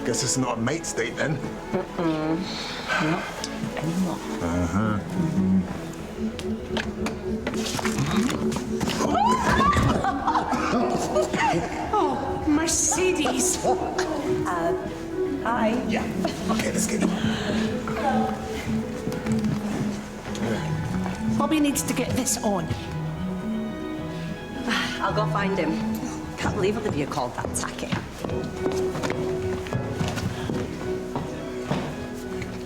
Guess it's not a mate's date then. Not anymore. Oh, Mercedes. Hi. Yeah. Okay, let's get it. Bobby needs to get this on. I'll go find him. Can't believe Olivia called that tacky.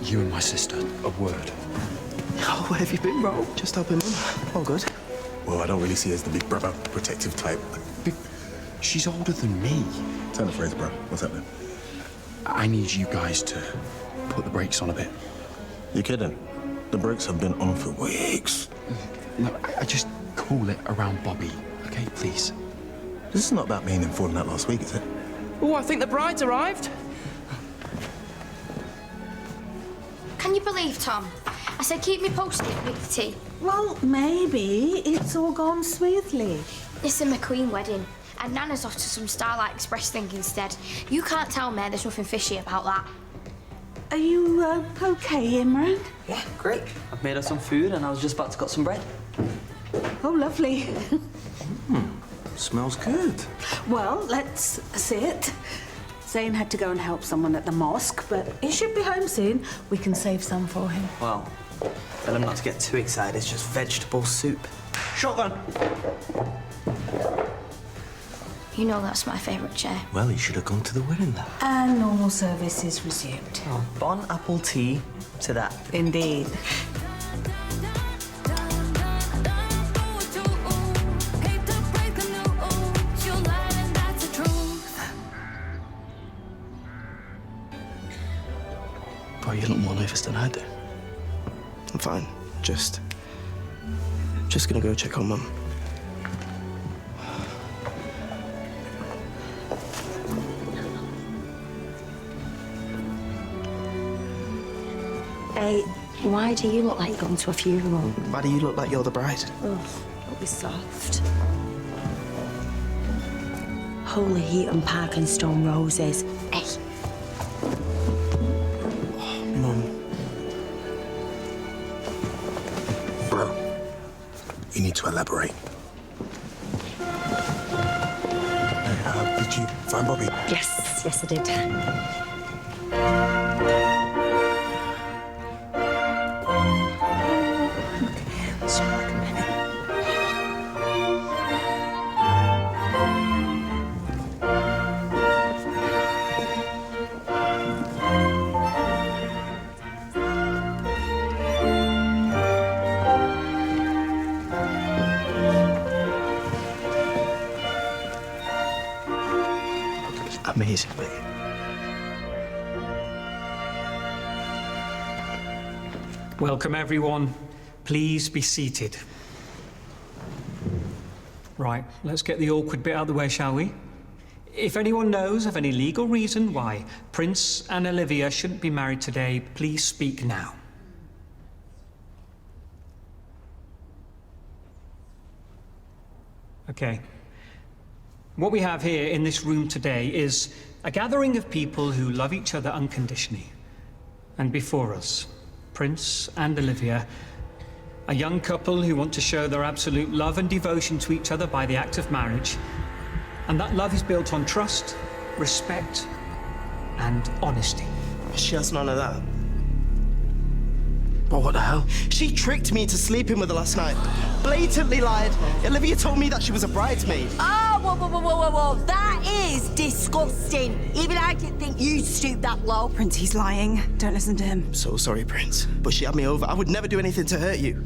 You and my sister, a word. Oh, where have you been, bro? Just helping Mum. All good. Well, I don't really see her as the big brother, protective type. She's older than me. Turn the phrase, bro. What's happening? I need you guys to put the brakes on a bit. You kidding? The brakes have been on for weeks. No, I just cool it around Bobby, okay, please? This is not about me and him falling out last week, is it? Oh, I think the bride's arrived. Can you believe, Tom? I said keep me posted with the tea. Well, maybe it's all gone smoothly. It's a McQueen wedding, and Nana's off to some Starlight Express thing instead. You can't tell me there's nothing fishy about that. Are you okay, Imran? Yeah, great. I've made her some food and I was just about to cut some bread. Oh, lovely. Smells good. Well, let's sit. Zayn had to go and help someone at the mosque, but he should be home soon. We can save some for him. Well, tell him not to get too excited. It's just vegetable soup. Shotgun. You know that's my favourite chair. Well, he should have gone to the wedding then. And normal service is resumed. Oh, bon apple tea to that. Indeed. Oh, you look more nervous than I do. I'm fine. Just gonna go check on Mum. Hey, why do you look like you're going to a funeral? Why do you look like you're the bride? Oh, don't be soft. Holy Heaton Park and Stone Roses. Hey. Mum. Bro, you need to elaborate. Hey, did you find Bobby? Yes, I did. Amazing, mate. Welcome, everyone. Please be seated. Right, let's get the awkward bit out of the way, shall we? If anyone knows of any legal reason why Prince and Olivia shouldn't be married today, please speak now. Okay. What we have here in this room today is a gathering of people who love each other unconditionally. And before us, Prince and Olivia, a young couple who want to show their absolute love and devotion to each other by the act of marriage. And that love is built on trust, respect, and honesty. She has none of that. But what the hell? She tricked me into sleeping with her last night. Blatantly lied. Olivia told me that she was a bridesmaid. Oh, whoa. That is disgusting. Even I didn't think you'd stoop that low. Prince, he's lying. Don't listen to him. So sorry, Prince. But she had me over. I would never do anything to hurt you.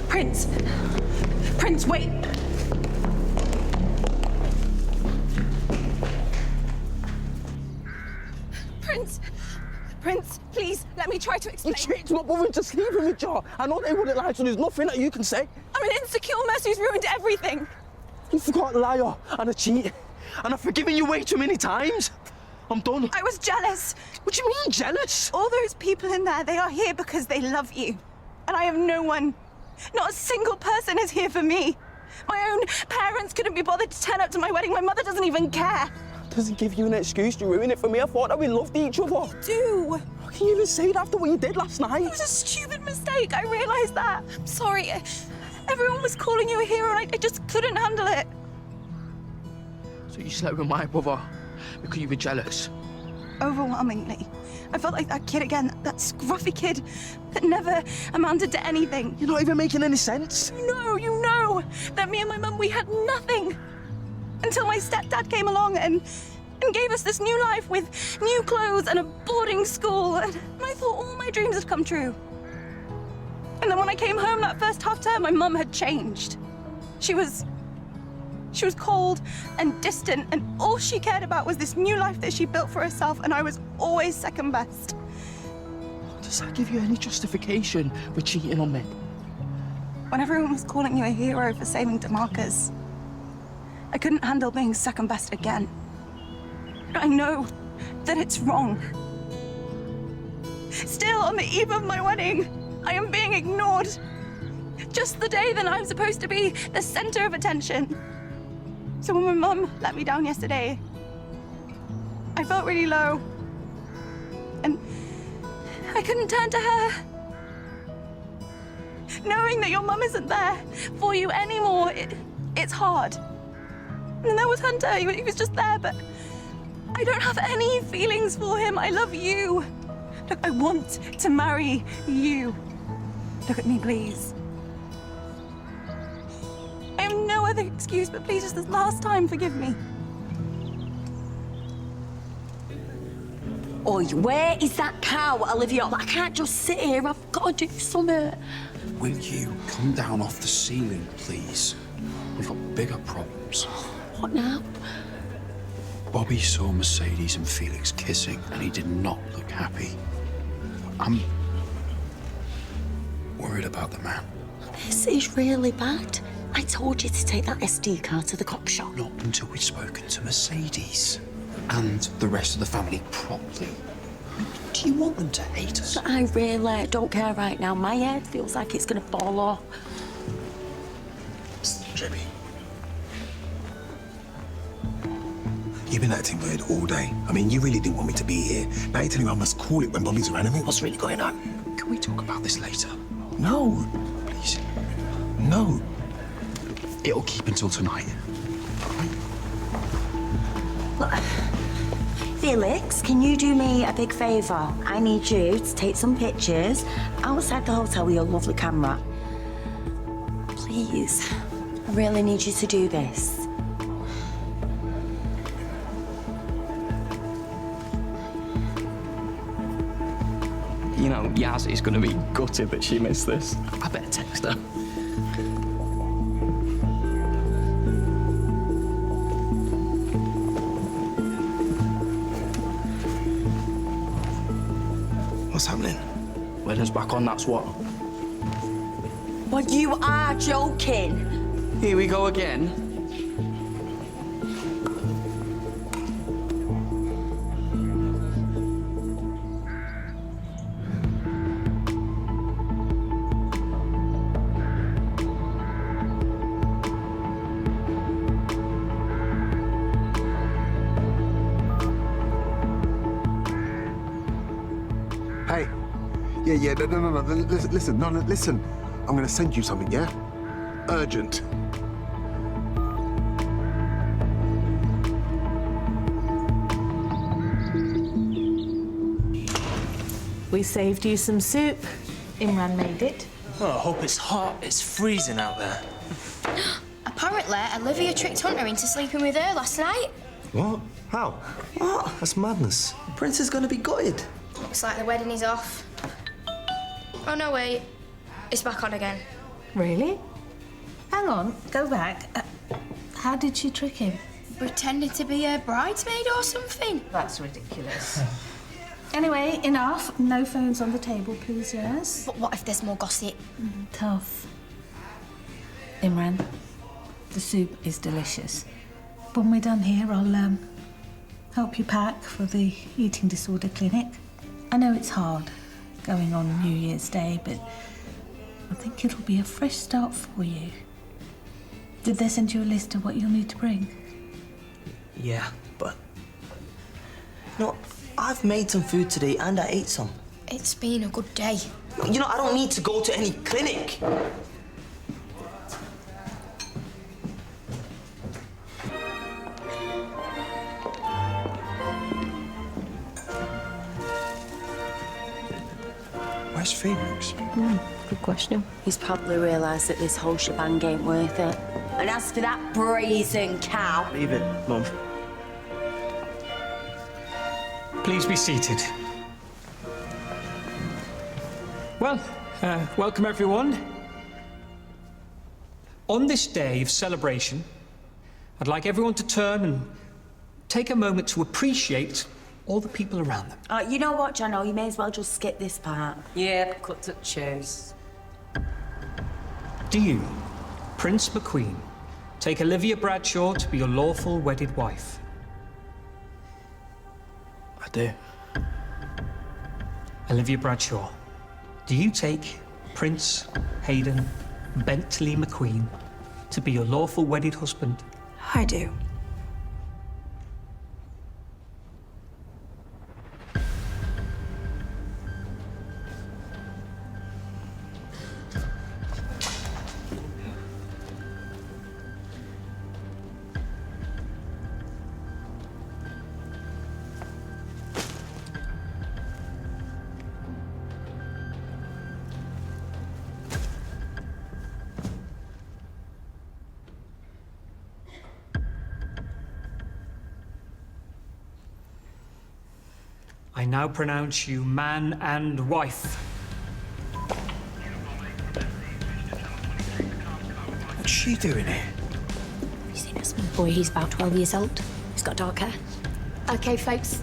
Prince! Prince, wait! Prince, please, let me try to explain. It's not bothering to sleep with me, Jar. I know they wouldn't lie, so there's nothing that you can say. I'm an insecure mess who's ruined everything. You forgot a liar and a cheat. And I've forgiven you way too many times. I'm done. I was jealous. What do you mean, jealous? All those people in there, they are here because they love you. And I have no one. Not a single person is here for me. My own parents couldn't be bothered to turn up to my wedding. My mother doesn't even care. Doesn't give you an excuse to ruin it for me. I thought that we loved each other. Do. How can you even say it after what you did last night? It was a stupid mistake. I realised that. I'm sorry. Everyone was calling you a hero and I just couldn't handle it. So you slept with my brother because you were jealous? Overwhelmingly. I felt like that kid again, that scruffy kid that never amounted to anything. You're not even making any sense. You know that me and my mum, we had nothing until my stepdad came along and gave us this new life with new clothes and a boarding school. And I thought all my dreams had come true. And then when I came home that first half term, my mum had changed. She was cold and distant, and all she cared about was this new life that she built for herself, and I was always second best. Does that give you any justification for cheating on me? When everyone was calling you a hero for saving DeMarcus, I couldn't handle being second best again. I know that it's wrong. Still, on the eve of my wedding, I am being ignored. Just the day that I'm supposed to be the center of attention. So when my mum let me down yesterday, I felt really low. And I couldn't turn to her. Knowing that your mum isn't there for you anymore, it's hard. And there was Hunter, he was just there, but I don't have any feelings for him. I love you. Look, I want to marry you. Look at me, please. I have no other excuse, but please, just this last time, forgive me. Oi, where is that cow, Olivia? I can't just sit here. I've got to do something. Will you come down off the ceiling, please? We've got bigger problems. What now? Bobby saw Mercedes and Felix kissing, and he did not look happy. I'm worried about the man. This is really bad. I told you to take that SD card to the cop shop. Not until we've spoken to Mercedes and the rest of the family properly. Do you want them to hate us? I really don't care right now. My head feels like it's going to fall off. Jimmy. You've been acting weird all day. I mean, you really didn't want me to be here. Now you're telling me I must call it when Bobby's around. I mean, what's really going on? Can we talk about this later? No. Please. No. It'll keep until tonight. Look, Felix, can you do me a big favour? I need you to take some pictures outside the hotel with your lovely camera. Please. I really need you to do this. You know, Yaz is going to be gutted that she missed this. I better text her. What's happening? Wedding's back on, that's what. Well, you are joking. Here we go again. Hey. Yeah, no. Listen. I'm going to send you something, yeah? Urgent. We saved you some soup. Imran made it. Well, I hope it's hot. It's freezing out there. Apparently, Olivia tricked Hunter into sleeping with her last night. What? How? What? That's madness. Prince is going to be gutted. Looks like the wedding is off. Oh, no, wait. It's back on again. Really? Hang on, go back. How did she trick him? Pretending to be a bridesmaid or something. That's ridiculous. Anyway, enough. No phones on the table, please, yes? But what if there's more gossip? Tough. Imran, the soup is delicious. When we're done here, I'll help you pack for the eating disorder clinic. I know it's hard going on New Year's Day, but I think it'll be a fresh start for you. Did they send you a list of what you'll need to bring? Yeah, but... No, I've made some food today and I ate some. It's been a good day. You know, I don't need to go to any clinic. Where's Felix? Good question. He's probably realised that this whole shebang ain't worth it. And as for that brazen cow... Leave it, Mum. Please be seated. Well, welcome everyone. On this day of celebration, I'd like everyone to turn and take a moment to appreciate all the people around them. You know what, Jono? You may as well just skip this part. Yeah, cut to the chase. Do you, Prince McQueen, take Olivia Bradshaw to be your lawful wedded wife? I do. Olivia Bradshaw, do you take Prince Hayden Bentley McQueen to be your lawful wedded husband? I do. I now pronounce you man and wife. What's she doing here? You seen that small boy? He's about 12 years old. He's got dark hair. Okay, folks.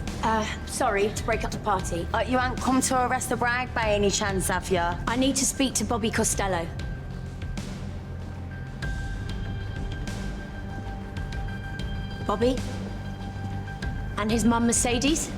Sorry to break up the party. You haven't come to arrest the bride by any chance, have you? I need to speak to Bobby Costello. Bobby? And his mum, Mercedes?